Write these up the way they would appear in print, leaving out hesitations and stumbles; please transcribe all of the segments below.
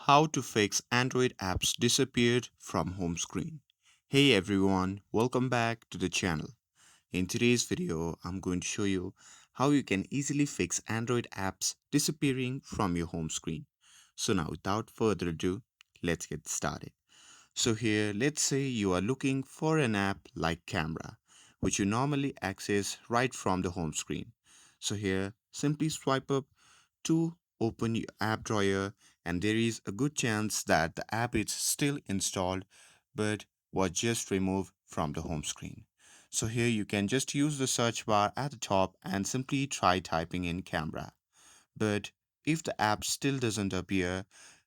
How to fix Android apps disappeared from home screen. Hey everyone, welcome back to the channel. In today's video, I'm going to show you how you can easily fix Android apps disappearing from your home screen. So now without further ado, let's get started. So here, let's say you are looking for an app like Camera, which you normally access right from the home screen. So here, simply swipe up to open your app drawer, and there is a good chance that the app is still installed but was just removed from the home screen. So here you can just use the search bar at the top and simply try typing in Camera. But if the app still doesn't appear,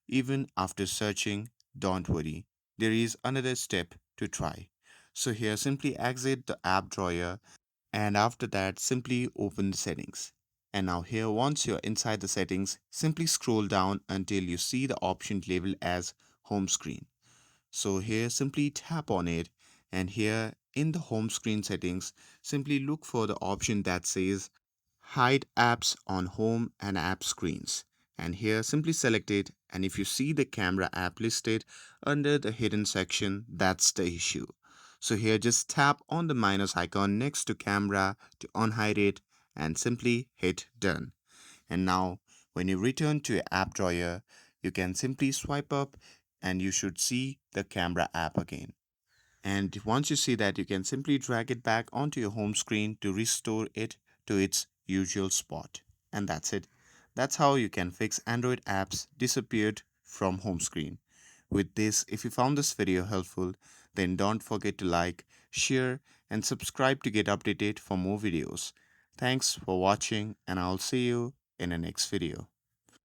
even after searching, don't worry. There is another step to try. So here simply exit the app drawer, and after that simply open the settings. And now here, once you're inside the settings, simply scroll down until you see the option labeled as home screen. So here simply tap on it, and here in the home screen settings simply look for the option that says hide apps on home and app screens, and here simply select it, and if you see the camera app listed under the hidden section, that's the issue. So here just tap on the minus icon next to camera to unhide it and simply hit done. And now when you return to your app drawer, you can simply swipe up and you should see the camera app again. And once you see that, you can simply drag it back onto your home screen to restore it to its usual spot. And that's it. That's how you can fix Android apps disappeared from home screen. With this, if you found this video helpful, then don't forget to like, share, and subscribe to get updated for more videos. Thanks for watching, and I'll see you in the next video.